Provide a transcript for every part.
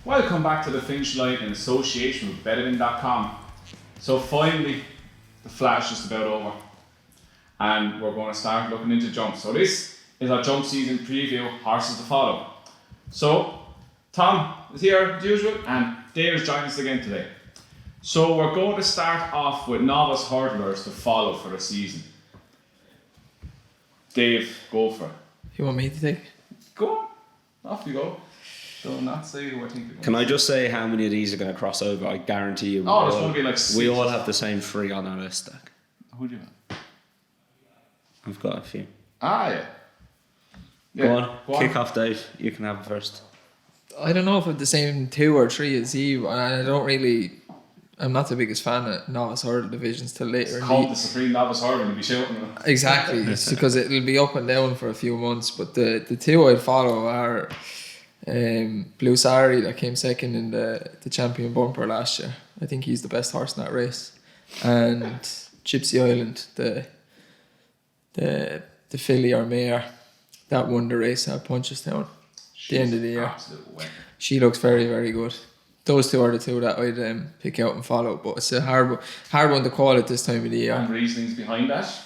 Welcome back to the Finish Line in association with Betopin.com. So finally, the flash is about over, and we're going to start looking into jumps. So this is our jump season preview, horses to follow. So Tom is here as usual, and Dave is joining us again today. So we're going to start off with novice hurdlers to follow for the season. Dave, go for it. You want me to take? Go on, off you go. So not say who I think you're going Can I just say how many of these are going to cross over? I guarantee you. Oh, there's going to be like we 6. all have the same 3 on our list stack. Who do you have? I've got a few. Yeah. Go on, kick off, Dave. You can have it first. I don't know if I've the same 2 or 3 as you, and I'm not the biggest fan of novice hurdle divisions till later. It's called the Supreme Novice Hurdle, you'll be shouting them. Exactly, it's because it'll be up and down for a few months. But the 2 I'd follow are Blue Sari, that came second in the champion bumper last year. I think he's the best horse in that race. And Gypsy Island, the filly or mare that won the race at Punchestown at the end of the year. She looks very, very good. Those 2 are the 2 that I'd pick out and follow, but it's a hard one to call at this time of the year. And reasonings behind that?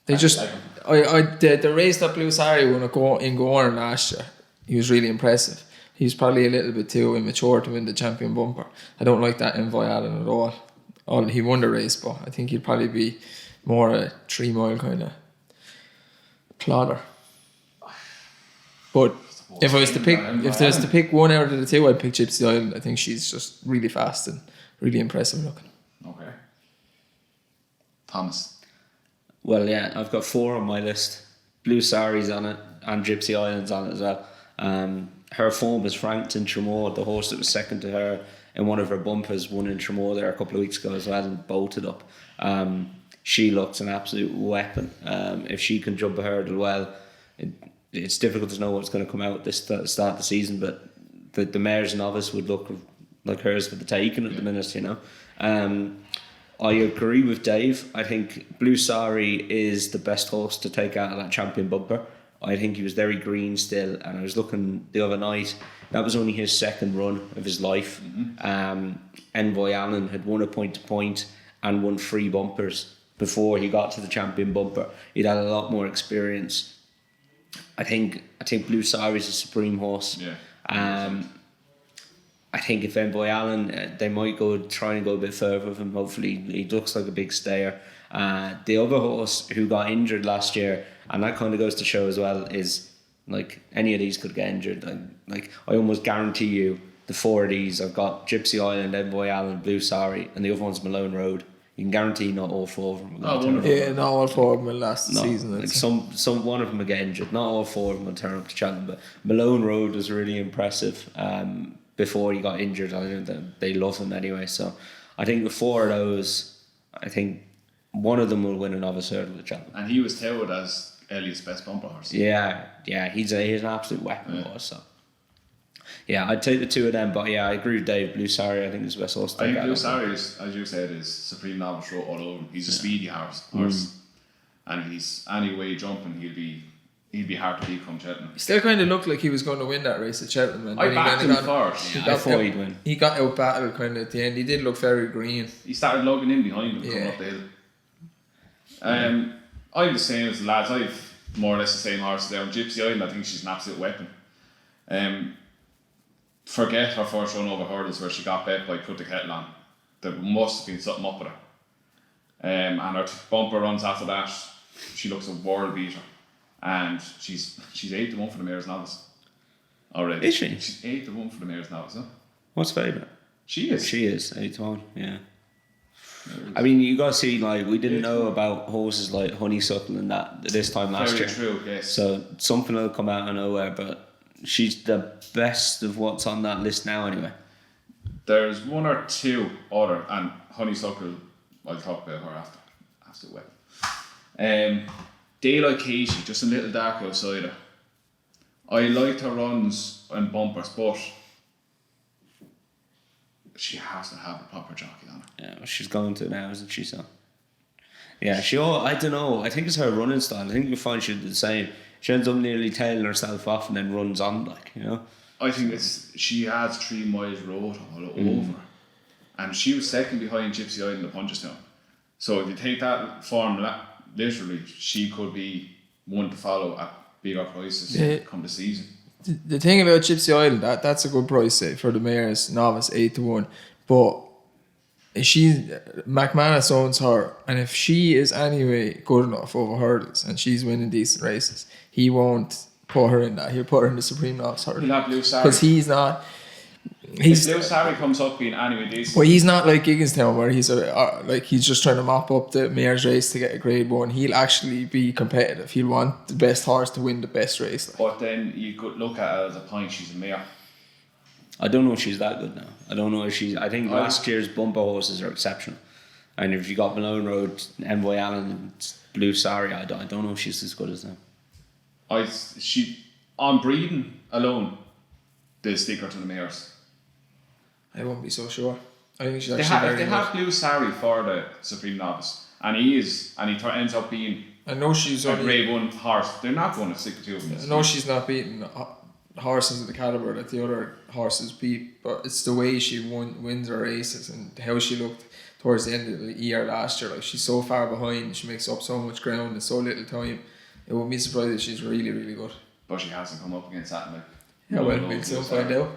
They just, the race that Blue Sari won in Gorn last year, he was really impressive. He's probably a little bit too immature to win the champion bumper. I don't like that in Allen at all. He won the race, but I think he'd probably be more a 3 mile kind of plodder. But if there was to pick one out of the 2, I'd pick Gypsy Island. I think she's just really fast and really impressive looking. Okay. Thomas. Well, yeah, I've got 4 on my list. Blue Sari's on it, and Gypsy Island's on it as well. Her form was franked in Tremor. The horse that was second to her in one of her bumpers won in Tremor there a couple of weeks ago as well and bolted up. She looks an absolute weapon. If she can jump a hurdle well, it's difficult to know what's going to come out this start of the season, but the mare's Novice would look like hers for the taking at the minute, you know. I agree with Dave. I think Blue Sari is the best horse to take out of that champion bumper. I think he was very green still, and I was looking the other night, that was only his 2nd run of his life. Envoy Allen had won a point-to-point and won 3 bumpers before he got to the champion bumper. He'd had a lot more experience. I think Blue Sari is a supreme horse. Yeah. I think if Envoy Allen, they might try and go a bit further with him. Hopefully, he looks like a big stayer. The other horse who got injured last year, and that kind of goes to show as well, is like any of these could get injured. Like I almost guarantee you, the 4 of these, I've got Gypsy Island, Envoy Allen, Blue Sari, and the other one's Malone Road. You can guarantee not all 4 of them. Not all 4 of them will last the season. Like some one of them will get injured. Not all 4 of them will turn up to Cheltenham, but Malone Road was really impressive. Before he got injured, I think that they love him anyway. So I think the 4 of those, I think one of them will win a novice hurdle at Cheltenham. And he was touted as Elliott's best bumper horse. Yeah, he's an absolute weapon horse. So yeah, I'd take the 2 of them, but yeah, I agree with Dave. Blue Sari, I think is the best horse. I think Blue Sari is, as you said, is supreme novice road all over him. He's a speedy horse, and he's any way jumping, he'd be hard to beat come Cheltenham. He still kind of looked like he was going to win that race at Cheltenham. And I backed him first. I thought he'd win. He got out battled kind of at the end. He did look very green. He started lugging in behind him coming up the hill. I'm the same as the lads. I've more or less the same horse there. Gypsy Island, I think she's an absolute weapon. Forget her first run over hurdles where she got bet by Put the Kettle On. There must have been something up with her. And her bumper runs after that, she looks a world beater. And she's 8-1 for the Mayor's Novice already. Is she? She's 8-1 for the Mayor's Novice, huh? What's favourite? She is 8-1, yeah. I mean, you got to see, like, we didn't know about horses like Honeysuckle and that this time last year. Very true, yes. So something will come out of nowhere, but she's the best of what's on that list now anyway. There's 1 or 2 other, and Honeysuckle, I'll talk about her after. Absolute weapon. Daylight Casey, just a little dark outside her. I liked her runs and bumpers, but she has to have a proper jockey on her. Yeah, well, she's going to now, isn't she? So yeah, I don't know. I think it's her running style. I think you'll find she'll do the same. She ends up nearly tailing herself off and then runs on, like, you know. I think she has 3 miles road all over. And she was second behind Gypsy Island at Punchestown. So if you take that form, literally, she could be one to follow at bigger prices come the season. The thing about Gypsy Island, that's a good price, say, for the mares, novice, 8-1. But McManus owns her, and if she is anyway good enough over hurdles and she's winning decent races, he won't put her in that. He'll put her in the Supreme Novice hurdle. He'll have Blue Sari. Because he's not. If Blue Sari comes up being anyway decent. Well, he's not like Gigginstown where he's he's just trying to mop up the mare's race to get a grade 1. He'll actually be competitive. He'll want the best horse to win the best race. But then you could look at her as a point. She's a mare. I don't know if she's that good now. I don't know if she's. I think last year's bumper horses are exceptional, and if you got Malone Road, Envoy Allen, and Blue Sari, I don't know if she's as good as them. She on breeding alone, they'll stick her to the mares. I won't be so sure. I think she's If they have Blue Sari for the Supreme Novice, and he ends up being I know she's a grade 1 horse, they're not going to stick the two of them. I know she's not beating horses of the caliber that the other horses beat, but it's the way she wins her races and how she looked towards the end of the year last year. Like, she's so far behind, she makes up so much ground in so little time. It wouldn't be surprised if she's really, really good. But she hasn't come up against that. We'll soon find out.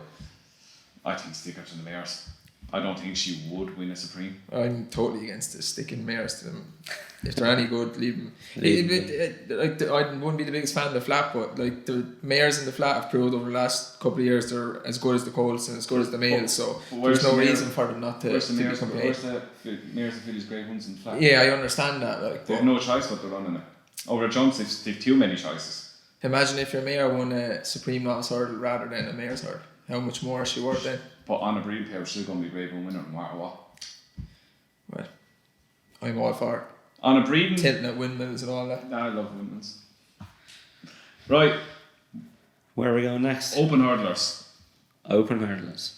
I think stick her to the mares. I don't think she would win a Supreme. I'm totally against sticking mares to them. If they're any good, leave them. I wouldn't be the biggest fan of the flat, but like the mares in the flat have proved over the last couple of years they're as good as the colts and as good as the males. So there's no reason for them not to be competitive. Where's the mares and fillies grade 1s in the flat? Yeah, I understand that. They have no choice but they're running it. Over the jumps, they've too many choices. Imagine if your mare won a Supreme Novice hurdle rather than a mare's hurdle. How much more is she worth then? But on a breeding pair, she's going to be a grade 1 winner no matter what. Well, I'm all for it. On a breeding... Tilting at windmills and all that. I love windmills. Right. Where are we going next? Open hurdlers. Open hurdlers.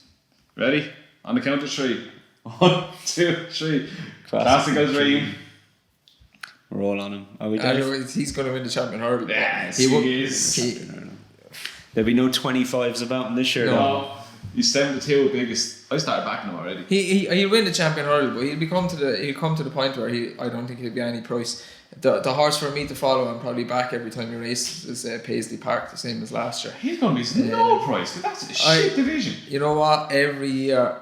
Ready? On the count of 3. 1, 2, 3. Classical Dream. We're all on him. Are we he's going to win the champion hurdle. Yes, he is. There'll be no 25s about him this year. No. He's 72 biggest. I started backing him already. He'll win the champion hurdle, but he'll come to the point where I don't think he'll be any price. The horse for me to follow and probably back every time he races is Paisley Park, the same as last year. He's going to be no price, but that's a shit division. You know what? Every year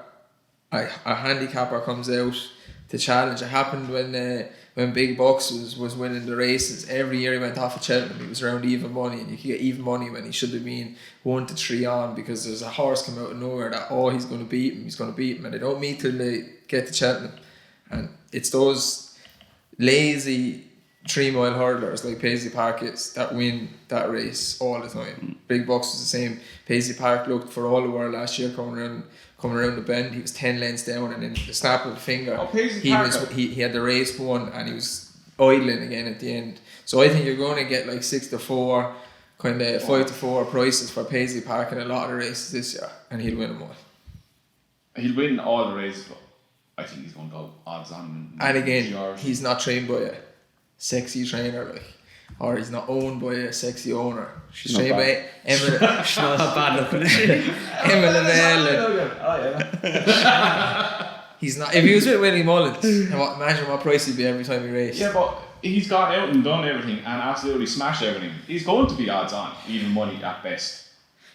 a handicapper comes out to challenge. It happened when Big Bucks was winning the races. Every year he went off at Cheltenham, he was around even money, and you could get even money when he should have been 1 to 3 on, because there's a horse come out of nowhere that he's going to beat him, and they don't meet till they get to Cheltenham. And it's those lazy 3 mile hurdlers like Paisley Park is that win that race all the time. Big Bucks was the same. Paisley Park looked for all the world last year coming around the bend. He was 10 lengths down, and in the snap of the finger he had the race won, and he was idling again at the end. So I think you're going to get like 6 to 4 kind of 5 to 4 prices for Paisley Park in a lot of the races this year, and he'll win them all. He'll win all the races, but I think he's going to go odds on. And again, he's not trained by a sexy trainer, or he's not owned by a sexy owner. She's trained by Emma. She's not that bad looking, is she? Emma Lavelle. He's not. If he was with Willie Mullins, imagine what price he'd be every time he raced. Yeah, but he's gone out and done everything and absolutely smashed everything. He's going to be odds on, even money at best.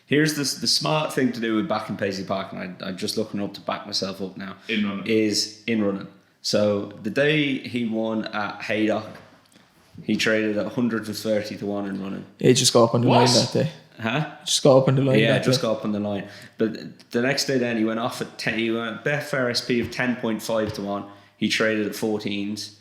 Here's the smart thing to do with backing Paisley Park, and I'm just looking up to back myself up now. In running. Is in running. So the day he won at Haydock, he traded at 130 to 1 in running. He just got up on the line that day. Huh? Just got up on the line. Yeah, just got up on the line. But the next day then he went off at 10. He went Betfair SP of 10.5 to 1. He traded at 14s.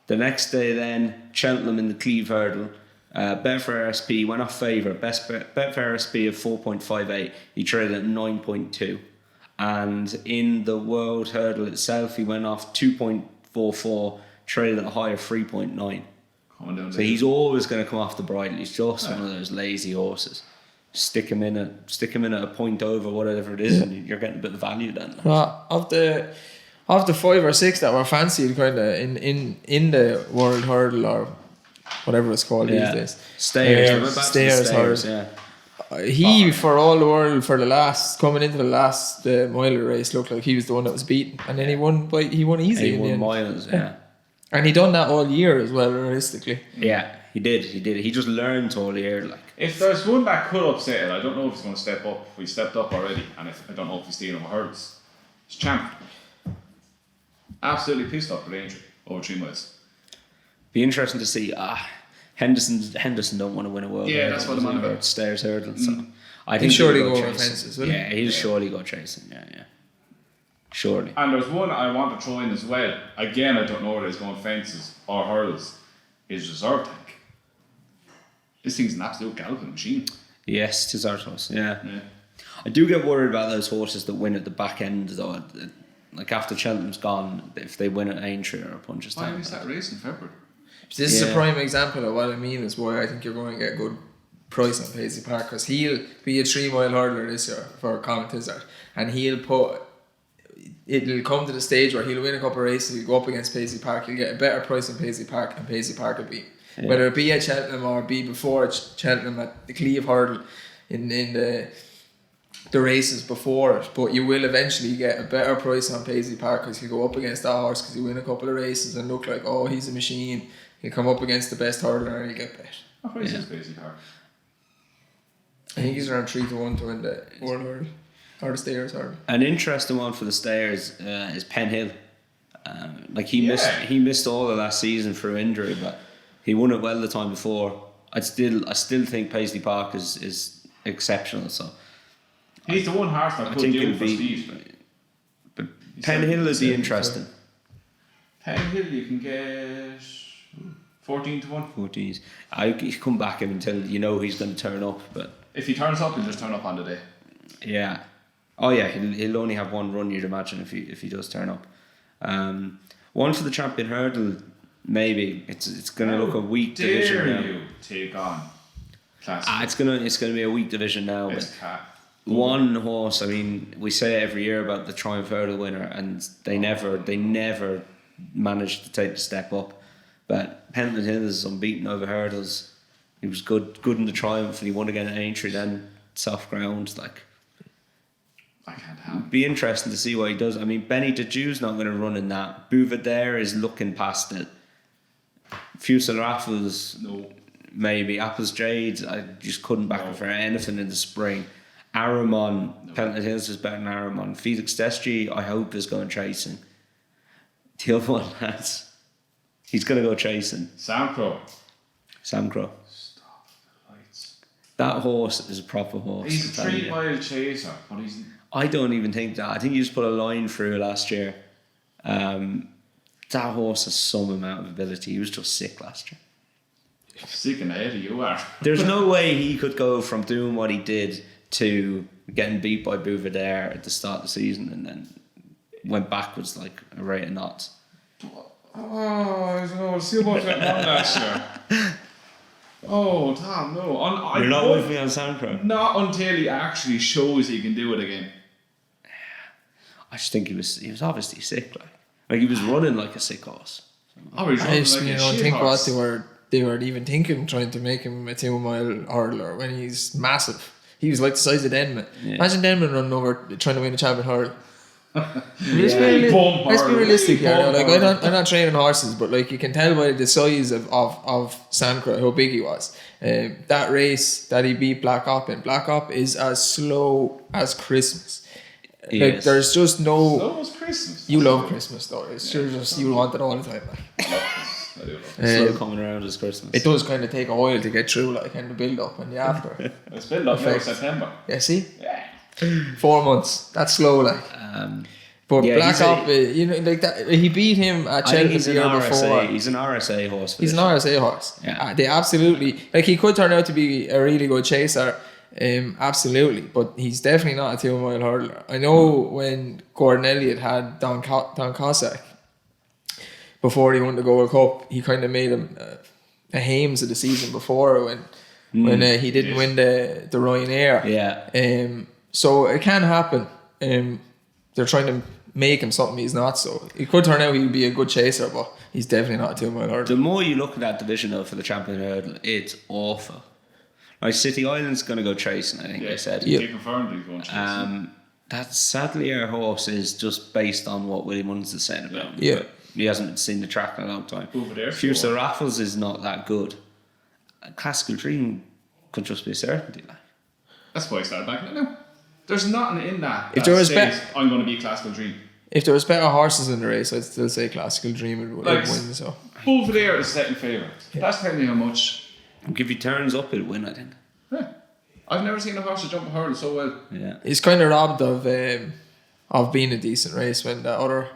The next day then Cheltenham in the Cleve hurdle. Betfair SP went off favourite. Betfair SP of 4.58. He traded at 9.2. And in the World Hurdle itself, he went off 2.44. Traded at a high of 3.9. So he's always going to come off the bridle. He's just one of those lazy horses. Stick him in at a point over whatever it is, and you're getting a bit of value then. Of the 5 or 6 that were fancied kind of in the World Hurdle or whatever it's called these days. Stayers. Stayers hurdle. Yeah. He, for all the world, coming into the last miler race, looked like he was the one that was beaten, and then he won easy. He in the won end. miles, yeah. And he done that all year as well, realistically. Yeah, he did. He just learned all year, like. If there's one that could upset it, I don't know if he's going to step up. He stepped up already, and I don't know if he's stealing over hurdles. It's Champ. Absolutely pissed off with the injury over 3 miles. Be interesting to see. Henderson don't want to win a world. Yeah, that's what I'm on about. Stairs hurdles. So I He'll think surely he'll go over chasing. fences, will Yeah, he'll surely go chasing. Yeah. Surely. And there's one I want to throw in as well. Again, I don't know whether he's going fences or hurdles. Is reserve tank. This thing's an absolute galloping machine. Yes, it is our horse. Yeah. I do get worried about those horses that win at the back end, though. Like after Cheltenham's gone, if they win at Aintree or a Punchestown. Why is that race in February? This is a prime example of what I mean, is why I think you're going to get a good price on Paisley Park, because he'll be a 3 mile hurdler this year for Contenders, and it'll come to the stage where he'll win a couple of races, he'll go up against Paisley Park, he'll get a better price on Paisley Park, and Paisley Park will beat. Yeah. Whether it be at Cheltenham or be before Cheltenham at the Cleve hurdle in the races before it, but you will eventually get a better price on Paisley Park because he'll go up against that horse because he'll win a couple of races and look like, oh, he's a machine. He'll come up against the best hurdler and he'll get bet. What price is Paisley Park? I think he's around 3-1 to win the World Hurdle or the Stayers hurdle. An interesting one for the Stayers is Penn Hill. He missed all of last season through injury, but he won it well the time before. I still think Paisley Park is exceptional. So he's the one horse that could do for speed. But Penn Hill is the interesting. Penn Hill, you can get 14-1. 14s. I come back until you know he's going to turn up. But if he turns up, he'll just turn up on the day. Yeah. Oh yeah, he'll only have one run, you'd imagine, if he does turn up. One for the champion hurdle. Maybe it's gonna look a weak division now. You take on classic? It's gonna be a weak division now. Best cat. One horse. I mean, we say it every year about the Triumph Hurdle winner, and they never managed to take the step up. But Pendleton Hill is unbeaten over hurdles. He was good in the Triumph, and he won again at Aintree. Then soft ground, like. I can't help. Be interesting to see what he does. I mean, Benny de Jeu's not going to run in that. Bouvardere is looking past it. Fusel Raffles, no. Maybe. Apples Jades, I just couldn't back him for anything in the spring. Aramon, Pendleton Hills is better than Aramon. Felix Destry, I hope, is going chasing. The other one, he's going to go chasing. Sam Crow. Stop the lights. That horse is a proper horse. He's a 3 mile chaser, but he's. I don't even think that. I think you just put a line through last year. That horse has some amount of ability. He was just sick last year. Sick in the head, you are. There's no way he could go from doing what he did to getting beat by Bouvardere at the start of the season and then went backwards like a rate of knots. Oh, I don't know. We'll see about that wrong last year. Oh, Tom, no. You're not with me on SoundCloud? Not until he actually shows he can do it again. I just think he was obviously sick. Like he was running like a sick horse. Oh, he's running like a shit think horse. what they were even thinking, trying to make him a 2 mile hurdler when he's massive. He was like the size of Denman. Yeah. Imagine Denman running over trying to win a champion hurdle. Let's be realistic here. Like I'm not training horses, but like you can tell by the size of Sankra how big he was. That race that he beat Black Op in. Black Op is as slow as Christmas. Like there's just no. Slow as Christmas. You love Christmas though. It's just you want it all the time. Like. I do love slow coming around as Christmas. It does kind of take a while to get through, like, and the build up and the after. It's build up now September. Yeah, see. Yeah. 4 months. That's slow, like. But Black Op, like that. He beat him at Cheltenham the year before. He's an RSA horse. He's an RSA horse. Yeah. They absolutely like. He could turn out to be a really good chaser. Absolutely, but he's definitely not a 2 mile hurdler. I know when Gordon Elliott had Don Cossack before he won the Gold Cup, he kind of made him a Hames of the season before when he didn't win the Ryanair. Yeah. So it can happen. They're trying to make him something he's not. So it could turn out he'd be a good chaser, but he's definitely not a 2 mile hurdler. The more you look at that division though for the champion hurdle, it's awful. Right, City Island's going to go chasing, I think they said. They confirmed he's going chasing. That sadly our horse is just based on what William Munn's saying about him. Yeah. But he hasn't seen the track in a long time. Over there. Fierce Raffles is not that good. Classical Dream could just be a certainty. Like. That's why I started backing it now. There's nothing in that. If there was says, I'm going to be Classical Dream. If there was better horses in the race, I'd still say Classical Dream would win. So over there is second favourite. That's telling you how much. If he turns up, he'll win, I think. Yeah. I've never seen a horse jump a hurdle so well. Yeah. he's kind of robbed of being a decent race when the other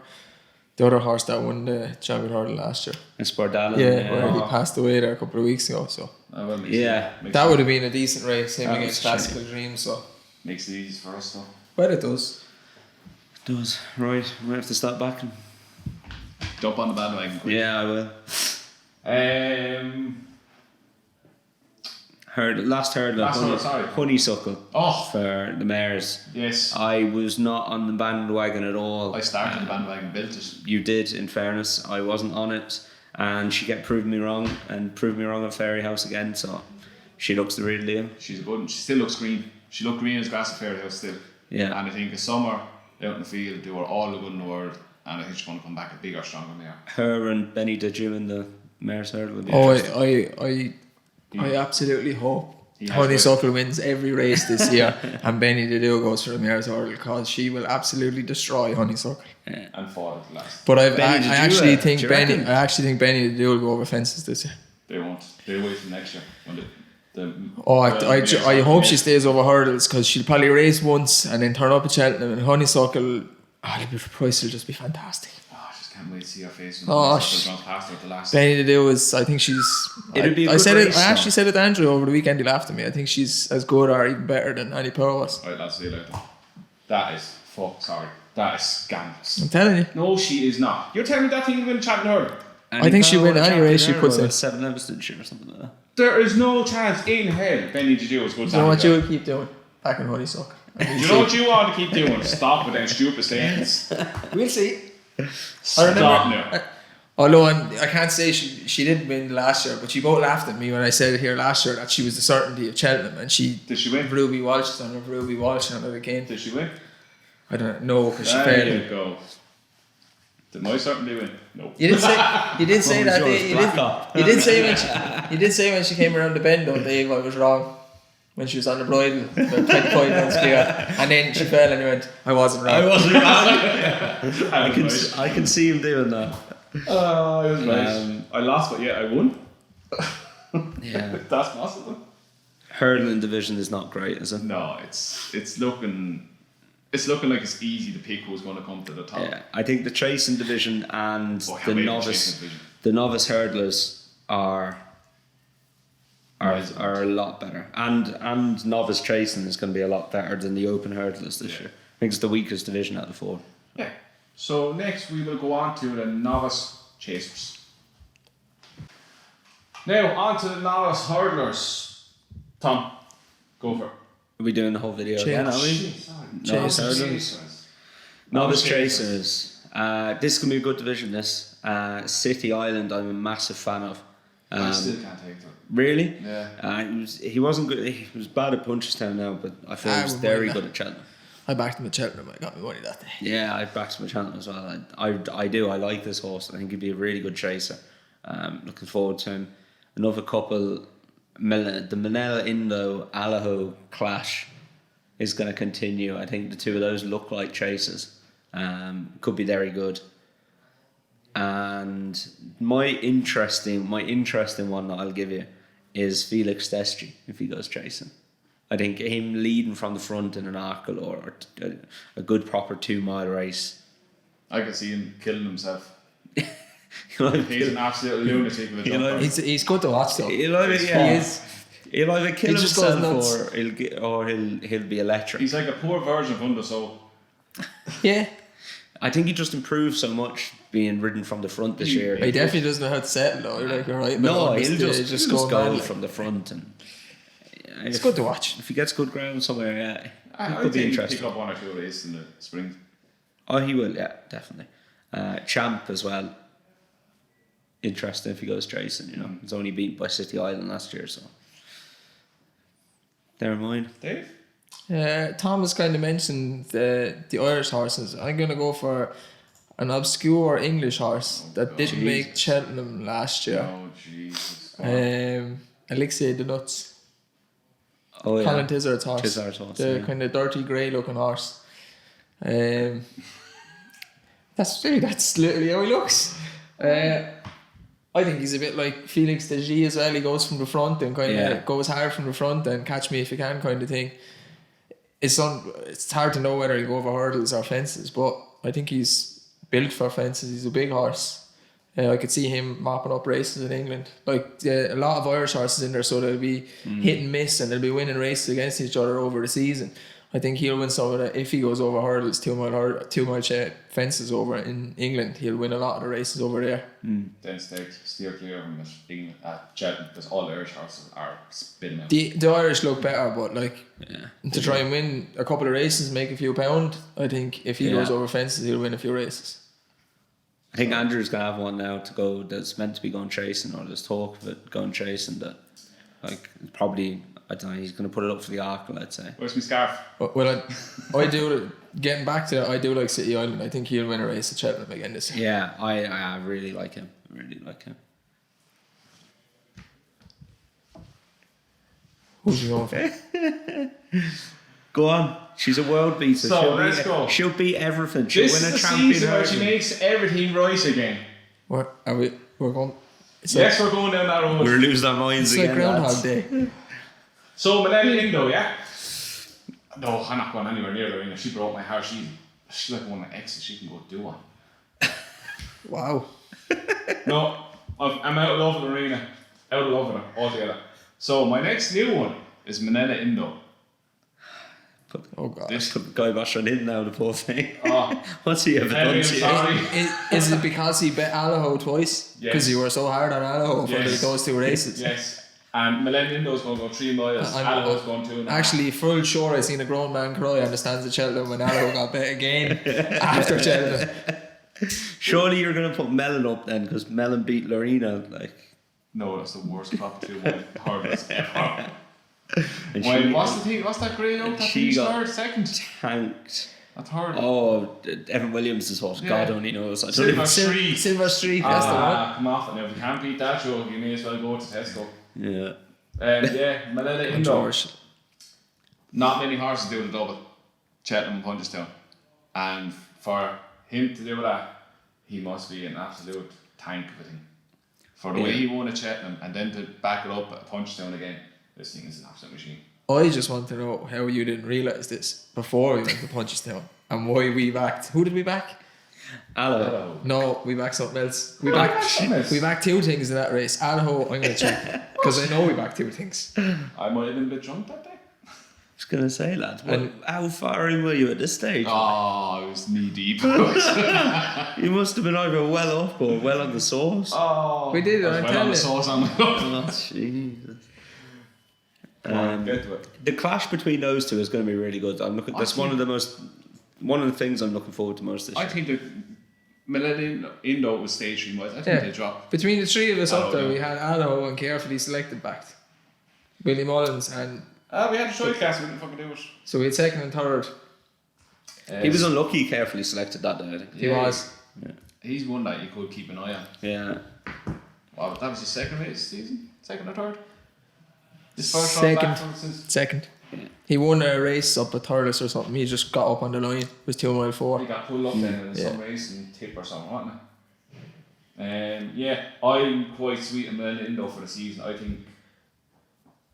horse that won the champion hurdle last year. And Spardalin. Where he passed away there a couple of weeks ago. So that would have been a decent race, him against Classical Dream. So makes it easy for us though. Well, it does. It does. Right, we have to start backing. Jump on the bandwagon quick. Yeah, I will. Last hurdle, honeysuckle for the mares. Yes. I was not on the bandwagon at all. I started the bandwagon, built it. You did, in fairness. I wasn't on it, and she kept proving me wrong, and proved me wrong at Fairy House again, so she looks the real deal. She's a good one. She still looks green. She looked green as grass at Fairy House still. Yeah. And I think the summer out in the field, do her all the good in the world, and I think she's going to come back a bigger, stronger than they are. Her and Benny did you in the mares hurdle will be I absolutely hope Honeysuckle wins every race this year and Benny the Duo goes for the mare's hurdle because she will absolutely destroy Honeysuckle. Yeah. And fall at the last. But I actually think Benny the Duo will go over fences this year. They won't. They'll wait till next year when I hope she stays over hurdles because she'll probably race once and then turn up at Cheltenham and Honeysuckle. The price will just be fantastic. I just can't wait to see her face when Honeysuckle past her at the last. Benny the Duo is. I think she's. I actually said it to Andrew over the weekend. He laughed at me. I think she's as good or even better than Annie Power was. Right, let's see it like that. That is that is scandalous. I'm telling you. No, she is not. You're telling me that thing will win Champion Hurdle? I think she'll win any race she puts in. 7 levels, didn't she, or something like that? There is no chance in hell Benny the Duo is good. You know what you will keep doing? Back in Honeysuckle. You know what you want to keep doing? Stop with them stupid statements. We'll see. Stop now. Although I can't say she didn't win last year, but she both laughed at me when I said it here last year that she was the certainty of Cheltenham, and did she win? Ruby Walsh on it again. Did she win? I don't know because she failed. There you go. Did my certainty win? No. You did say that day. You did say when she came around the bend though, Dave, I was wrong. When she was on the bridle, about 25 minutes clear, and then she fell and you went, I wasn't wrong. I can see him doing that. Oh, it was nice. I lost, but I won. Yeah. That's possible. Hurdling division is not great, is it? No, it's looking like it's easy to pick who's going to come to the top. Yeah, I think the chasing division and the novice hurdlers are a lot better, and novice chasing is going to be a lot better than the open hurdlers this year. I think it's the weakest division out of the four. Yeah. So next we will go on to the novice chasers. Now on to the novice hurdlers. Tom, go for it. Are we doing the whole video again, are we? Novice chasers. This is going to be a good division, this. City Island, I'm a massive fan of. I still can't take that. Really? Yeah. He wasn't good. He was bad at Punchestown now, but I feel he was very good at Cheltenham. I backed him at Cheltenham. I got me money that day. Yeah, I backed him at Cheltenham as well. I do. I like this horse. I think he'd be a really good chaser. Looking forward to him. Another couple. The Manila Indo Alaho clash is going to continue. I think the two of those look like chasers. Could be very good. And my interesting one that I'll give you is Felix Destry if he goes chasing. I think him leading from the front in an Arkle or a good proper 2 mile race. I can see him killing himself. He's an absolute lunatic with a jumper. He's good to watch though. He is. He'll either kill himself or he'll be electric. He's like a poor version of Undersoul. Yeah. I think he just improved so much being ridden from the front this year. He definitely doesn't know how to settle though. You're right. No, he'll just go from the front and. It's good to watch. If he gets good ground somewhere, I could be think interesting. He'll pick up 1 or 2 races in the spring. Oh, he will, yeah, definitely. Champ as well. Interesting if he goes chasing, He's only beaten by City Island last year, so. They're mine. Dave? Thomas kind of mentioned the Irish horses. I'm going to go for an obscure English horse that didn't make Cheltenham last year. Oh, Jesus. Elixir de Nuts. Oh, yeah. Colin Tizard's horse. Tizard's horse, The yeah. kind of dirty grey looking horse. That's literally how he looks. I think he's a bit like Felix de G as well. He goes from the front and kind of goes hard from the front and catch me if you can kind of thing. It's hard to know whether he'll go over hurdles or fences, but I think he's built for fences. He's a big horse. I could see him mopping up races in England. Like a lot of Irish horses in there, so they'll be hit and miss and they'll be winning races against each other over the season. I think he'll win some of that. If he goes over hurdles, 2 mile fences over in England, he'll win a lot of the races over there. Then steer clear from England at Cheltenham because all the Irish horses are spinning out. The Irish look better, but to try and win a couple of races, make a few pound, I think if he goes over fences, he'll win a few races. I think Andrew's going to have one now to go that's meant to be going chasing, or there's talk of it going chasing that, like, probably, I don't know, he's going to put it up for the Arkle, I'd say. Where's my scarf? Well, I do, getting back to that, I do like City Island. I think he'll win a race at Cheltenham again this year. Yeah, I really like him. Who's you going for? Go on. She's a world beater. So, let's go. She'll beat everything. She'll This win is a the champion. season where she makes everything right again. What are we? We're going. Yes, we're going down that road. We're losing our minds It's again. like Groundhog lads. Day. So, Millennium Indo, yeah? No, I'm not going anywhere near Lorena. She broke my heart. She's like one of my exes. She can go do one. Wow. No, I'm out of love with Lorena. Out of love with her altogether. So, my next new one is Manila Indo. Oh God. Put the guy bashing in now, the poor thing. Oh. What's he ever done to you? Sorry. Is it because he bet Allaho twice? Yes. Because you were so hard on Allaho for Yes. those two races. Yes. And Millennium Indo's going to go 3 miles. Allaho's going 2.5. Actually, full sure I seen a grown man cry on the stands at Cheltenham when Allaho got bet again after Cheltenham. Surely you're going to put Mellon up then, because Mellon beat Lorena. Like, No, that's the worst top 2 hurdles ever. and Well, what's that grey out? That she finished got third, second? tanked. A third. Oh, Evan Williams is what? Yeah. God only knows. I don't Silver even. Street. Silver Street, that's the one. Come off. And if you can't beat that show, you may as well go to Tesco. Yeah. Yeah, Manila Indo. George. Not many horses do the double. Cheltenham and Punchestown. And for him to do that, he must be an absolute tank of a thing. For the way he won at Cheltenham and then to back it up at Punchestown again, this thing is an absolute machine. I just want to know how you didn't realise this before we went to Punchestown and why we backed. Who did we back? Hello. No, we backed something else. We Oh, backed something else. we backed 2 things in that race. Allaho, I'm going to check because I know we backed 2 things. I might have been a bit drunk that day. I was going to say, lads, And- how far in were you at this stage? Oh, I was knee deep. You must have been either well up or well on the sauce. Oh, We did it, I was I'm well on telling the you. sauce on the Oh, Jesus. Get to it. The clash between those two is going to be really good. That's one of the things I'm looking forward to most this year. I think that Millennium Indo was stage 3 miles. I think they dropped. Between the 3 of us up there, yeah. we had Allaho and carefully selected backed. Billy Mullins, and We had a choice class, we didn't fucking do it. so we had 2nd and 3rd. He was unlucky, carefully selected that day, I think. He was. He's one that you could keep an eye on. Yeah. Wow, that was his second race season? Second or third? His first Second. run back from since 2nd. He won a race up at Thurles or something. He just got up on the line. It was 2 mile 4. he got pulled up then in some race and tip or something, wasn't it? Yeah, I'm quite sweet on Millennium Indo for the season. I think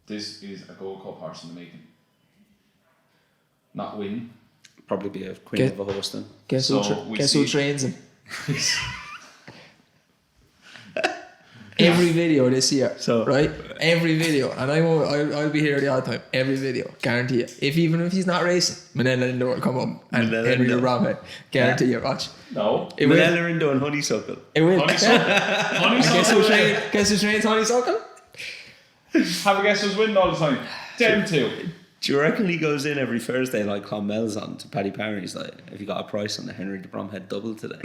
this is a Gold Cup horse in the making. Not win. Probably be a queen of a horse then. Guess So, who we guess who see- trains him? Every video this year, So- right? Every video, and I'll be here the odd time. Every video, guarantee you. Even if he's not racing, Manila Indo will come up and Manila Henry Indo. the Ramhead. Guarantee you. Watch. No. It will. Manila Indo and Honeysuckle. It will. Honeysuckle. Guess who trains Honeysuckle? Have a guess who's winning all the time? Them two. Do you reckon he goes in every Thursday like Clonmel's on to Paddy Parry's like, have you got a price on the Henry de Bromhead double today?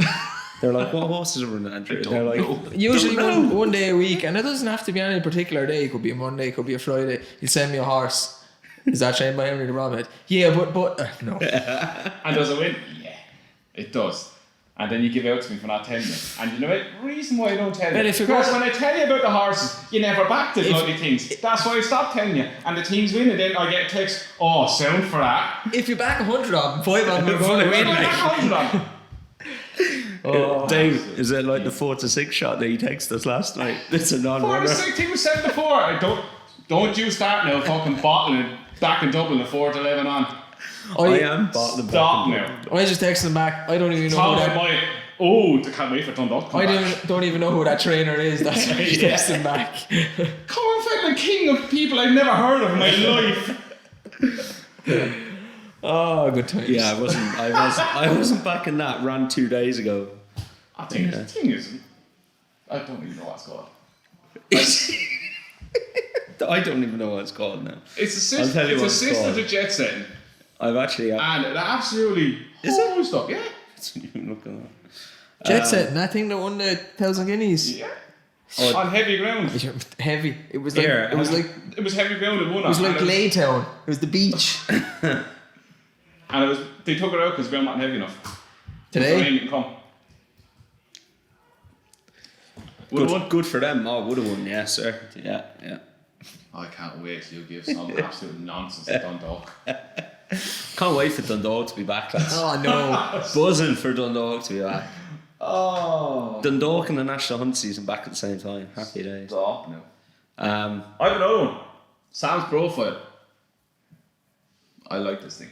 They're like, what horses are running, Andrew? They're like, Usually don't know. one day a week, and it doesn't have to be any particular day. It could be a Monday, it could be a Friday. He'll send me a horse, Is that trained by Henry the Bromhead? Yeah, but no. And does it win? Yeah, it does. And then you give out to me for not telling you. And you know what? Reason why I don't tell Well, you. if you Because go- when I tell you about the horses, you never back the bloody things. That's why I stopped telling you. And the teams win, and then I get a text, oh, sound for that. If you back 100 of them, 5 of them are going to win. Like, Like. Dave, is it like the 4-6 shot that he texted us last night? It's a 4 non-runner. to 6, he was 7 to 4. Don't you start now fucking bottling it back in Dublin, the 4 to 11 on. I am bottling Stop back. now. I just texted him back. I don't even know Tom who of that. my. Oh, I can't wait for Dundalk to come I back. don't even know who that trainer is. That's why I Yeah. texted him back. Come on, fucking king of people I've never heard of in my life. Oh, good times. Yeah, I wasn't back in that rant 2 days ago. I think the thing is, I don't even know what's called. I don't even know what it's called now. It's I'll tell you it's what a it's sister called. to jet setting, I've actually and it absolutely hosed up. Yeah, look at that. Jet set, that thing that won the 1,000 guineas. yeah. Oh. On heavy ground. Heavy. It was like Here, it was like It was heavy ground at one. it was like Laytown. It was the beach. and it was they took it out because the ground wasn't heavy enough. The rain Today. didn't come. Would've won. Good for them. Oh, would have won, yes, sir. Yeah. I can't wait till you give some absolute nonsense to Dundalk. Can't wait for Dundalk to be back, lads. Oh no. Buzzing for Dundalk to be back. Oh, Dundalk and the National Hunt season back at the same time. Happy days. stop now. Um, I have another one. Sam's profile. I like this thing.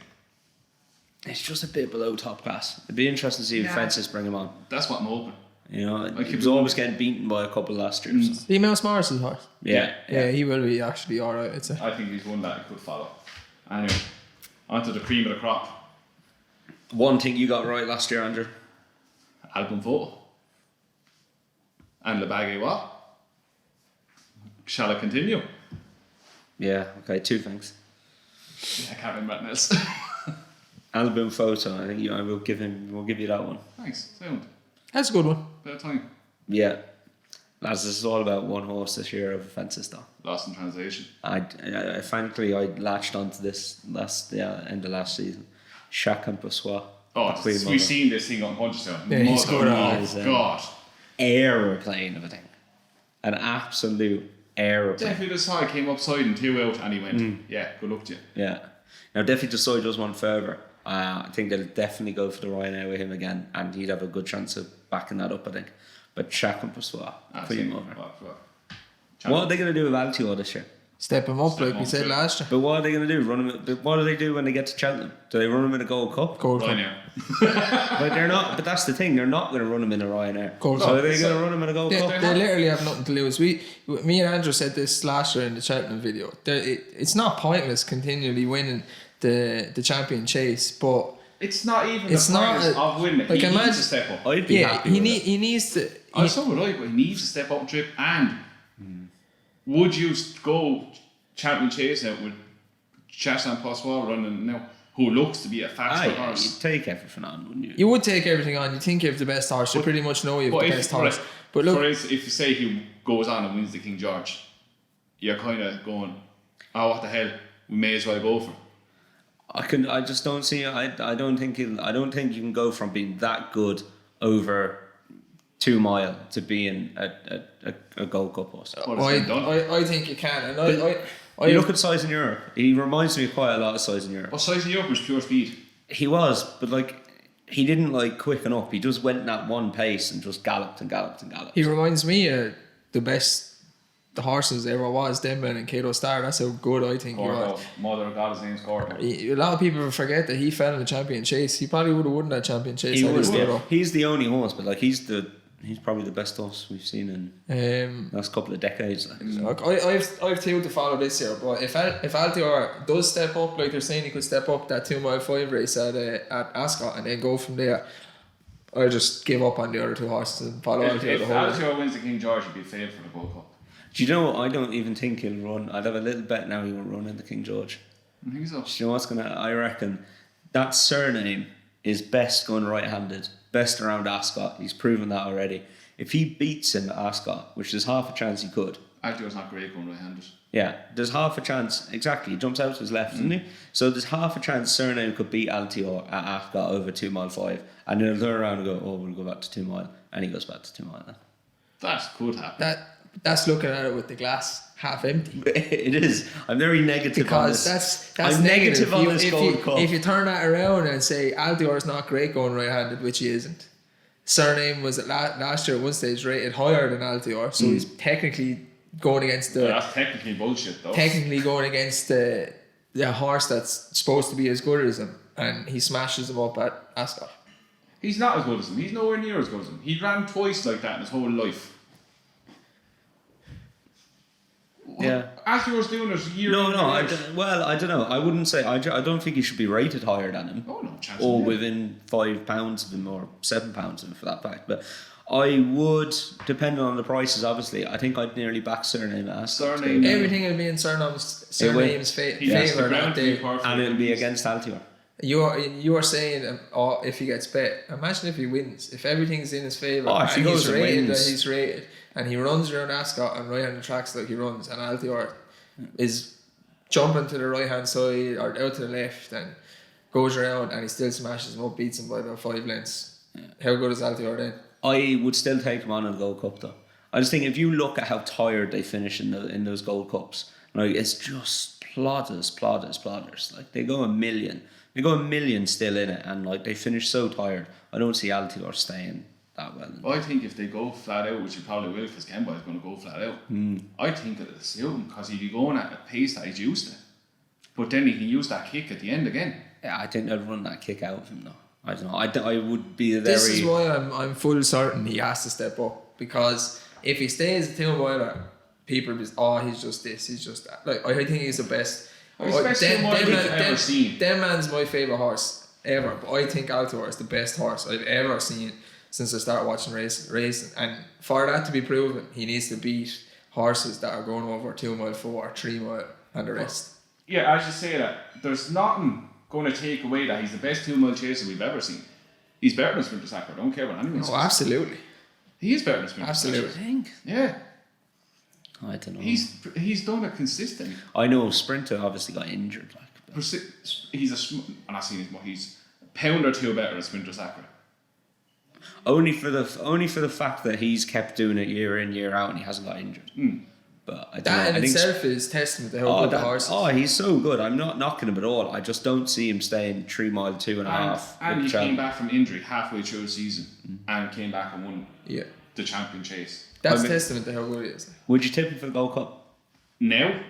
it's just a bit below top class. It'd be interesting to see if Yeah. Fences bring him on. That's what I'm hoping. You know, he could was be- always getting beaten by a couple last year. So. The Mouse Morris's horse. Yeah. Yeah, he will be actually alright, I'd say. I think he's one that I could follow. Anyway, onto the cream of the crop. One thing you got right last year, Andrew. Album photo. And Labagay what? Shall I continue? Yeah, okay, 2 things. I can't remember anything else. Album photo, I think we'll give you that one. Thanks, sound. That's a good one. Bit of time. Yeah. Lads, this is all about one horse this year over Fences though. Lost in translation. I frankly I latched onto this end of last season. Chacun Passois. Oh, Queen we've Mother. seen this thing on Punchestown. Yeah, he's Mother good of at it. God. Aeroplane of a thing. An absolute aeroplane. Definitely the side came upside and 2 out and he went, yeah, good luck to you. Yeah. Now definitely the side does one further. I think they'll definitely go for the Ryanair with him again, and he'd have a good chance of backing that up, I think. But Chacun Passois, Queen Mother. What are they going to do with Altior this year? Step him up Step like him we up, said yeah. last year. But what are they going to do? What do they do when they get to Cheltenham? Do they run him in a Gold Cup? Gold Right Cup. now. But they're not. But that's the thing. They're not going to run him in a Ryanair. Gold So Cup. are they going to run him in a Gold They, Cup? they literally have nothing to lose. Me and Andrew said this last year in the Cheltenham video. It's not pointless continually winning the champion chase, but It's not even It's the not price a- of winning. like, He imagine- needs to step up. I'd be yeah, happy. he with it. needs to. I so would I, but he needs to step up and trip. And would you go champion chase out with Chassan Passois running now, who looks to be a faster Aye, horse? you'd take everything on, wouldn't you? You would take everything on. You think you have the best horse. You pretty much know you have the best horse. But look, for instance, if you say he goes on and wins the King George, you're kind of going, oh, what the hell? We may as well go for it. I just don't see. I don't think you can go from being that good over 2 mile to being a Gold Cup horse. Well, it's been done. I think you can. And I You look at size in Europe. He reminds me quite a lot of size in Europe. What size in Europe was pure speed? He was, but he didn't quicken up. He just went at one pace and just galloped and galloped and galloped. he reminds me of the best the horses ever was. Denman and Cato Star. That's how good I think he was. Gordo. Mother of God, his name's Gordo. A lot of people forget that he fell in the champion chase. He probably would have won that champion chase. He had was he stood up. He's the only horse, but he's probably the best horse we've seen in the last couple of decades. Look, I've 2 to follow this year, but if Altior does step up, like they're saying he could step up that 2 mile 5 race at Ascot and then go from there, I'll just give up on the other 2 horses and follow If Altior the whole way. Altior wins the King George, he'd be failed for the Gold Cup. Do you know what? I don't even think he'll run. I'd have a little bet now he won't run in the King George. I think so. Do you know what's gonna? I reckon that surname is best going right-handed, best around Ascot. He's proven that already. If he beats him at Ascot, which there's half a chance he could, Altior's not great going right-handed. Yeah, there's half a chance. Exactly, he jumps out to his left, doesn't he? So there's half a chance Surname could beat Altior at Ascot over 2 mile 5, and then he'll turn around and go, oh, we'll go back to 2 mile, and he goes back to 2 mile then. That could happen. That's looking at it with the glass half empty. It is. I'm very negative Because on this. that's I'm negative. on this Gold Cup. If you turn that around and say Altior's not great going right-handed, which he isn't. Surname was last year at one stage rated higher than Altior, so he's technically going against the. That's technically bullshit, though. Technically going against the horse that's supposed to be as good as him, and he smashes him up at Ascot. He's not as good as him. He's nowhere near as good as him. He ran twice like that in his whole life. Yeah. Altior's doing it year No, in, I year out. don't know. I wouldn't say. I don't think he should be rated higher than him. Oh, no chance. Or in hell. within £5 of him, or £7 of him for that fact. But I would, depending on the prices, obviously, I think I'd nearly back Surname at Ascot. Surname. Everything will be in Surname's He has favour the ground that to be day. perfect. And it'll be against Altior. You are saying, if he gets bet, imagine if he wins. If everything's in his favour, Oh, if he and goes he's and rated wins. that he's rated, and he runs around Ascot and right on the tracks like he runs, and Altior is jumping to the right hand side or out to the left and goes around, and he still smashes him up, beats him by about 5 lengths. How good is Altior then? I would still take him on in the Gold Cup though. I just think if you look at how tired they finish in those Gold Cups, like it's just plodders. Like they go a million still in it, and like they finish so tired. I don't see Altior staying that well. I think if they go flat out, which you probably will, because Kemba is going to go flat out, I think it'll suit him because he'd be going at a pace that he's used to. But then he can use that kick at the end again. Yeah, I think they'd run that kick out of him though. I don't know. I would be very. This is why I'm full certain he has to step up, because if he stays a 2 miler, people will be, he's just this, he's just that. Like I think he's the best. He's the best 2 miler we've ever seen. Them man's my favourite horse ever, but I think Altior is the best horse I've ever seen since I started watching racing. And for that to be proven, he needs to beat horses that are going over 2 mile 4, 3 mile, and the rest. Yeah, as you say that, there's nothing going to take away that he's the best 2 mile chaser we've ever seen. He's better than Sprinter Sacre. I don't care what anyone says. Oh, absolutely. He is better than Sprinter Absolutely. Sacre. think. Yeah. I don't know. He's done it consistently. I know Sprinter obviously got injured. Like, I'm not saying he's a pound or two better than Sprinter Sacre. only for the fact that he's kept doing it year in year out and he hasn't got injured. But I don't know. That I in think itself is testament to how good the horse is. he's so good. I'm not knocking him at all. I just don't see him staying 3 mile 2.5. And he with came Cheltenham. back from injury halfway through the season and came back and won Yeah. the champion chase. That's I mean- testament to how good he is. Would you tip him for the Gold Cup? Now?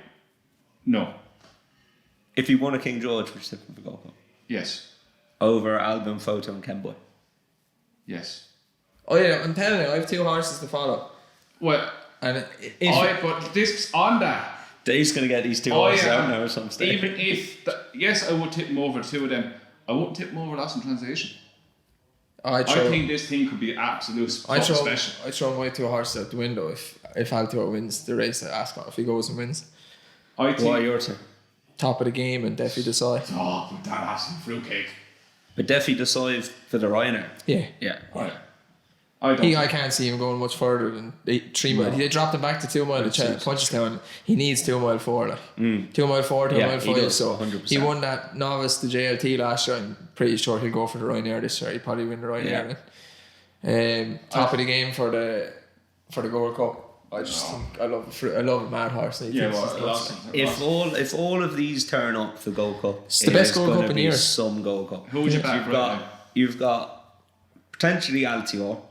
No. If he won a King George, would you tip him for the Gold Cup? Yes. Over Album Photo and Ken Boy. Yes. Oh yeah, I'm telling you, I have 2 horses to follow. Well, And but this on that. Dave's going to get these 2 horses out now or something. Even if yes, I would tip him over 2 of them. I wouldn't tip him over Lost in Translation. I think this thing could be absolute special. I throw my 2 horses out the window if Altior wins the race at Ascot, if he goes and wins. I think. What are your 2? Top of the game and Defi Decide. Oh, but that absolute fruitcake. But Defi decide for the Ryanair. Yeah. Yeah. Right. I don't. I can't see him going much further than 3 mile. They dropped him back to 2 mile at Punchestown. He needs 2 mile 4. Like. 2 mile 4, 2 Yeah, mile he 5. does, So 100%. he won that Novice, the JLT last year. I'm pretty sure he'll go for the Ryanair this year. He'll probably win the Ryanair then. Top of the game for the Gold Cup. I just think I love a mad horse. And he Yeah, thinks well, he's nuts. If all of these turn up for Gold Cup, It's the best Gold gonna Cup in be years. Some Gold Cup. Who would you back right now? You've got potentially Altior.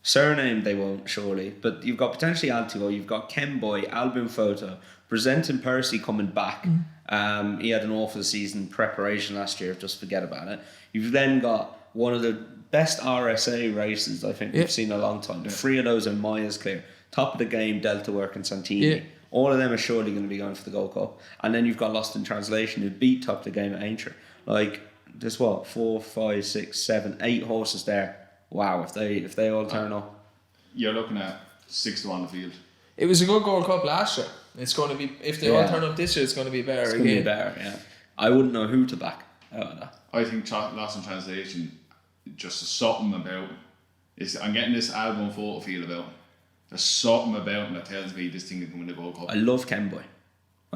Surname they won't surely, but you've got potentially Altior. You've got Ken Boy, Album Photo, Presenting Percy coming back. He had an awful season preparation last year. Just forget about it. You've then got one of the best RSA races I think we've seen in a long time. The 3 of those are miles clear. Top of the game, Delta Work and Santini. Yeah. All of them are surely going to be going for the Gold Cup. And then you've got Lost in Translation, who beat Top of the game at Aintree. Like, there's 4, 5, 6, 7, 8 horses there. Wow, if they all turn up. You're looking at 6 to 1 on the field. It was a good Gold Cup last year. It's going to be, if they all turn up this year, it's going to be better It's again. going to be better, yeah. I wouldn't know who to back out of that. I think Lost in Translation, just something about. I'm getting this album photo feel about. There's something about him that tells me this thing can win the Gold Cup. I love Ken Boy.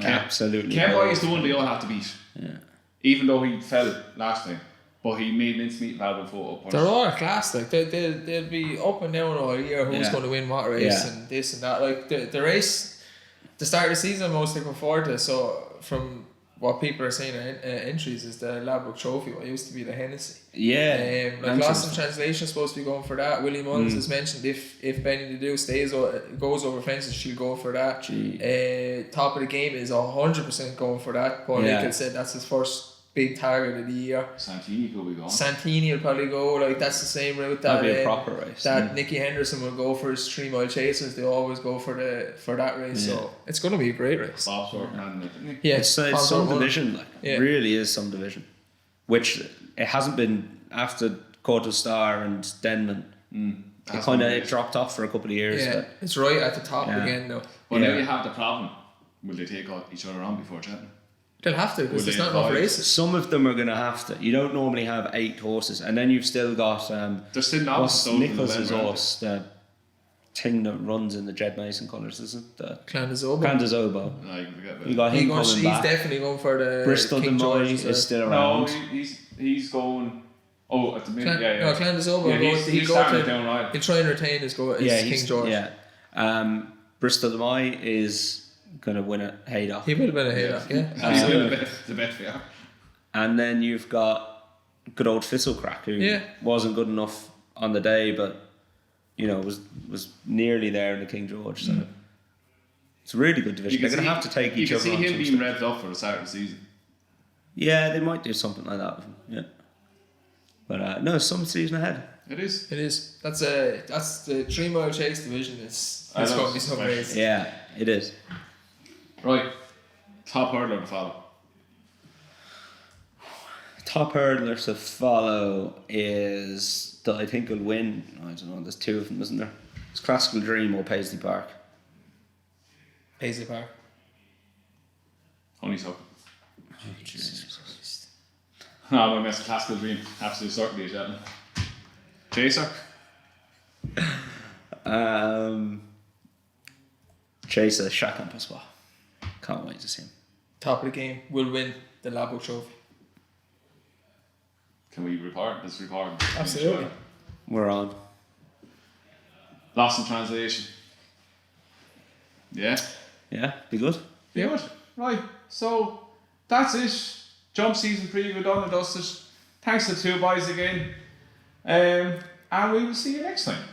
Absolutely. Ken Boy is the one they all have to beat. Yeah. Even though he fell last time. But he made mincemeat valve photo. They're all a class, like they'll be up and down all year who's going to win what race and this and that. Like the race, the start of the season I'm most looking forward to. So from what people are saying entries is the Ladbroke Trophy, what used to be the Hennessy. Yeah. Like Lost in Translation is supposed to be going for that. Willie Mullins has mentioned if Benny the Do goes over fences, she'll go for that. Top of the Game is 100% going for that. Paul Nichols said that's his first big target of the year. Santini could be going. Santini will probably go, like that's the same route that that'd be a proper race. That Nicky Henderson will go for his 3 mile chasers. They always go for that race. So it's going to be a great race. Bob's working on it, isn't he? Yeah, it's some division, like it really is some division, which it hasn't been after Cote Star and Denman. It kind of dropped off for a couple of years. Yeah, it's right at the top again now. Well, now you have the problem. Will they take each other on before Cheltenham? They'll have to because there's not enough races. Some of them are going to have to. You don't normally have 8 horses, and then you've still got there's still Novice Nicholas's horse, the thing that runs in the Jed Mason colours, isn't it? The Clandazobo. Clandazobo. No, you can forget about You got him coming back. He's definitely going for the Bristol King de Moy George is still around. No, he's going. Oh, at the minute, No, Clandazobo. He's starting down right. He'll try and retain his King George. Yeah. Bristol de Moy is going to win at Haydock. He will have been a Haydock, yeah. Absolutely. The bet for you. And then you've got good old Fizzlecrack, who wasn't good enough on the day, but was nearly there in the King George. So it's a really good division. They're going to have to take each other on. You can see him being revved up for the start of the season. Yeah, they might do something like that with him. Yeah. But no, some season ahead. It is. It is. That's the 3 mile chase division. It's going to be some race. Yeah, it is. Right. Top hurdler to follow. Top hurdler to follow is that I think will win. I don't know. There's 2 of them, isn't there? It's Classical Dream or Paisley Park. Paisley Park. Honeysuckle. Oh, Jesus Christ. No, I'm going to mess with Classical Dream. Absolute certainty, Cheltenham. Chaser. Chaser, Chacun Passois. Can't wait to see him. Top of the Game will win the Ladbroke Trophy. Can we record? Let's record. Absolutely. We're on. Lost in Translation. Yeah. Yeah, be good. Be good. Right. So that's it. Jump season preview done and dusted. Thanks to the 2 boys again. And we will see you next time.